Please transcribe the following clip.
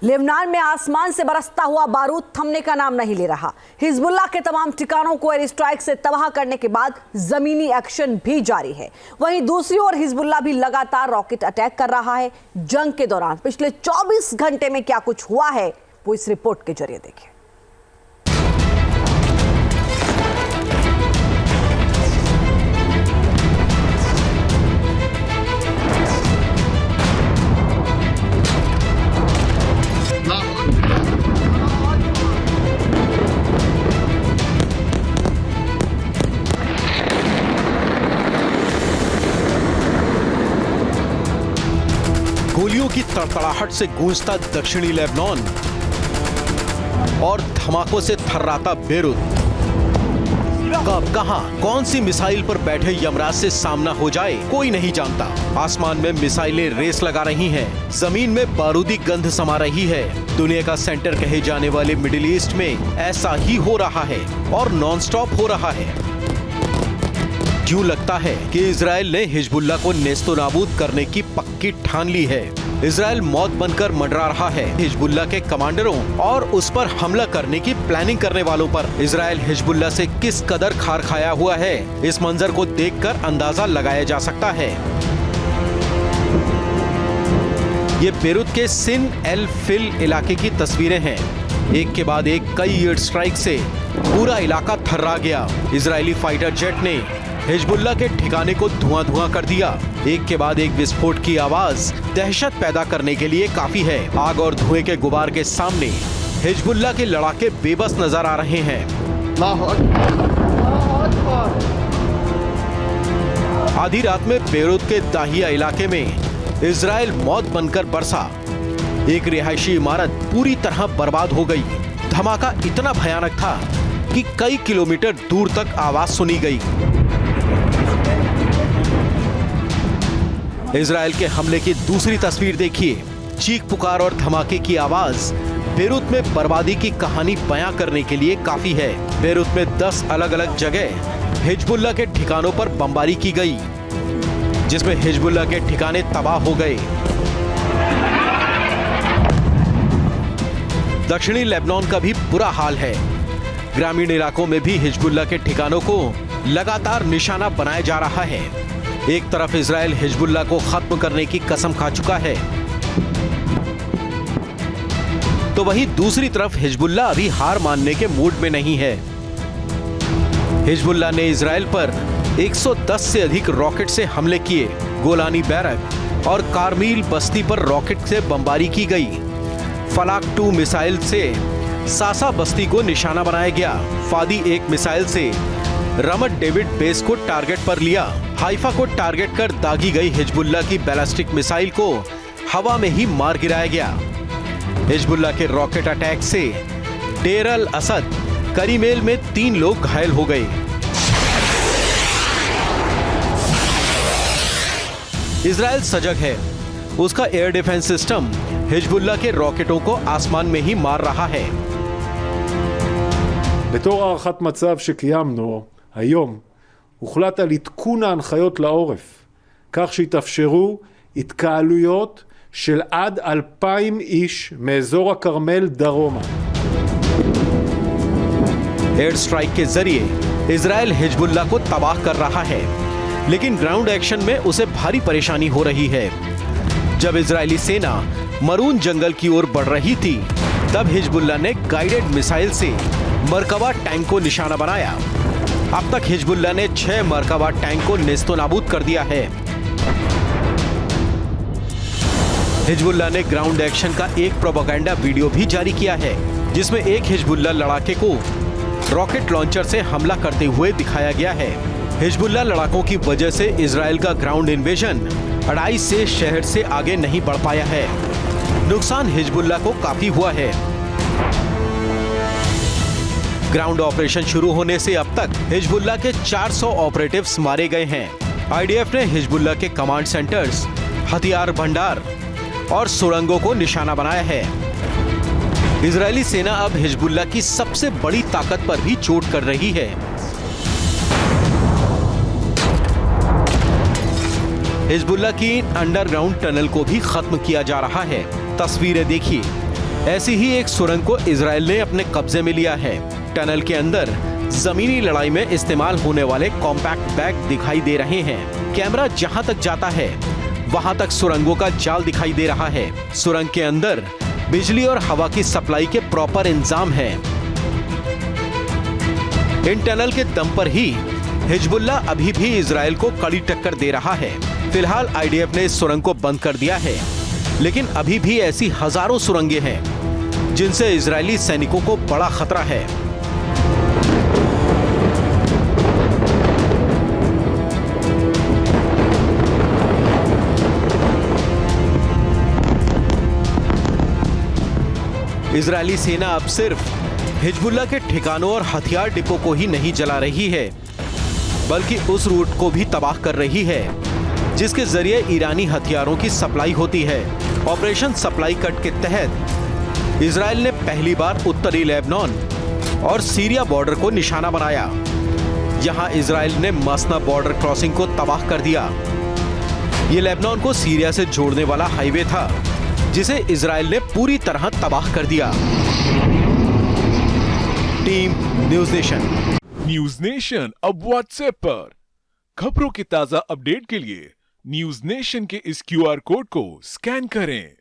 Lebanon में आसमान से बरसता हुआ बारूद थमने का नाम नहीं ले रहा। हिजबुल्लाह के तमाम ठिकानों को एयर स्ट्राइक से तबाह करने के बाद जमीनी एक्शन भी जारी है। वहीं दूसरी ओर हिजबुल्लाह भी लगातार रॉकेट अटैक कर रहा है। जंग के दौरान पिछले 24 घंटे में क्या कुछ हुआ है वो इस रिपोर्ट के जरिए देखिए। गोलियों की तड़तड़ाहट से गूंजता दक्षिणी लेबनान और धमाकों से थर्राता बेरूत। कब कहां कौन सी मिसाइल पर बैठे यमराज से सामना हो जाए कोई नहीं जानता। आसमान में मिसाइलें रेस लगा रही हैं, जमीन में बारूदी गंध समा रही है। दुनिया का सेंटर कहे जाने वाले मिडिल ईस्ट में ऐसा ही हो रहा है और नॉनस्टॉप हो रहा है। क्यों लगता है कि इजराइल ने हिजबुल्लाह को नेस्तोनाबूद करने की पक्की ठान ली है। इजराइल मौत बनकर मंडरा रहा है हिजबुल्लाह के कमांडरों और उस पर हमला करने की प्लानिंग करने वालों पर। इजराइल हिजबुल्लाह से किस कदर खार खाया हुआ है, इस मंजर को देखकर अंदाजा लगाया जा सकता है। ये बेरूत के सिन एल फिल इलाके की तस्वीरें हैं। एक के बाद एक कई एयर स्ट्राइक से पूरा इलाका थर्रा गया। इजरायली फाइटर जेट ने हिजबुल्लाह के ठिकाने को धुआं कर दिया। एक के बाद एक विस्फोट की आवाज दहशत पैदा करने के लिए काफी है। आग और धुएं के गुबार के सामने हिजबुल्लाह के लड़ाके बेबस नजर आ रहे हैं। आधी रात में बेरूत के दाहिया इलाके में इजराइल मौत बनकर बरसा। एक रिहायशी इमारत पूरी तरह बर्बाद हो गई। धमाका इतना भयानक था कि कई किलोमीटर दूर तक आवाज सुनी गई। इजराइल के हमले की दूसरी तस्वीर देखिए। चीख पुकार और धमाके की आवाज बेरूत में बर्बादी की कहानी बयां करने के लिए काफी है। बेरूत में 10 अलग अलग जगह हिजबुल्लाह के ठिकानों पर बमबारी की गई, जिसमें हिजबुल्लाह के ठिकाने तबाह हो गए। दक्षिणी लेबनान का भी बुरा हाल है। ग्रामीण इलाकों में भी हिजबुल्लाह के ठिकानों को लगातार निशाना बनाया जा रहा है। एक तरफ इजराइल हिजबुल्लाह को खत्म करने की कसम खा चुका है, तो वहीं दूसरी तरफ हिजबुल्लाह अभी हार मानने के मूड में नहीं है। हिजबुल्लाह ने इजराइल पर 110 से अधिक रॉकेट से हमले किए। गोलानी बैरक और कारमील बस्ती पर रॉकेट से बमबारी की गई। फलाक 2 मिसाइल से सासा बस्ती को निशाना बनाया गया। फादी 1 मिसाइल से रमत डेविड बेस को टारगेट पर लिया। हाइफा को टारगेट कर दागी गई हिजबुल्लाह की बैलिस्टिक मिसाइल को हवा में ही मार गिराया गया। हिजबुल्लाह के रॉकेट अटैक से डेर अल असद करीमेल में 3 लोग घायल हो गए। इजराइल सजग है। उसका एयर डिफेंस सिस्टम हिजबुल्लाह के रॉकेटों को आसमान में ही मार रहा है। בתור הערכת מצב שקיימנו היום, הוחלט על עדכון ההנחיות לעורף, כך שיתאפשרו התקהלויות של עד 2,000 איש מאזור הכרמל דרומה. एयर स्ट्राइक के जरिए इजराइल हिजबुल्लाह को तबाह कर रहा है, लेकिन ग्राउंड एक्शन में उसे भारी परेशानी हो रही है। जब इजरायली सेना मरून जंगल की ओर बढ़ रही थी, तब हिजबुल्लाह ने गाइडेड मिसाइल से मरकबा टैंक को निशाना बनाया। अब तक हिजबुल्लाह ने 6 मरकबा टैंक को नेस्तोनाबूद कर दिया है। हिजबुल्लाह ने ग्राउंड एक्शन का एक प्रोपेगेंडा वीडियो भी जारी किया है, जिसमें एक हिजबुल्लाह लड़ाके को रॉकेट लॉन्चर से हमला करते हुए दिखाया गया है। हिजबुल्लाह लड़ाकों की वजह से इजराइल का ग्राउंड इन्वेजन अड़ाई से शहर से आगे नहीं बढ़ पाया है। नुकसान हिजबुल्लाह को काफी हुआ है। ग्राउंड ऑपरेशन शुरू होने से अब तक हिजबुल्लाह के 400 ऑपरेटिव्स मारे गए हैं। आईडीएफ ने हिजबुल्लाह के कमांड सेंटर्स, हथियार भंडार और सुरंगों को निशाना बनाया है। इजरायली सेना अब हिजबुल्लाह की सबसे बड़ी ताकत पर भी चोट कर रही है। हिजबुल्लाह की अंडरग्राउंड टनल को भी खत्म किया जा रहा है। तस्वीरें देखिए, ऐसी ही एक सुरंग को इजराइल ने अपने कब्जे में लिया है। टनल के अंदर जमीनी लड़ाई में इस्तेमाल होने वाले कॉम्पैक्ट बैग दिखाई दे रहे हैं। कैमरा जहां तक जाता है वहां तक सुरंगों का जाल दिखाई दे रहा है। सुरंग के अंदर बिजली और हवा की सप्लाई के प्रॉपर इंतजाम है। इन टनल के दम पर ही हिजबुल्ला अभी भी इजराइल को कड़ी टक्कर दे रहा है। फिलहाल आईडीएफ ने इस सुरंग को बंद कर दिया है, लेकिन अभी भी ऐसी हजारों सुरंगें हैं जिनसे इजरायली सैनिकों को बड़ा खतरा है। इजरायली सेना अब सिर्फ हिजबुल्ला के ठिकानों और हथियार डिपो को ही नहीं जला रही है, बल्कि उस रूट को भी तबाह कर रही है जिसके जरिए ईरानी हथियारों की सप्लाई होती है। ऑपरेशन सप्लाई कट के तहत इजराइल ने पहली बार उत्तरी लेबनान और सीरिया बॉर्डर को निशाना बनाया। यहां इजराइल ने मसना बॉर्डर क्रॉसिंग को तबाह कर दिया। ये लेबनान को सीरिया से जोड़ने वाला हाईवे था जिसे इजराइल ने पूरी तरह तबाह कर दिया। Team news nation. News nation अब व्हाट्सएप पर खबरों की ताजा अपडेट के लिए न्यूज नेशन के इस QR कोड को स्कैन करें।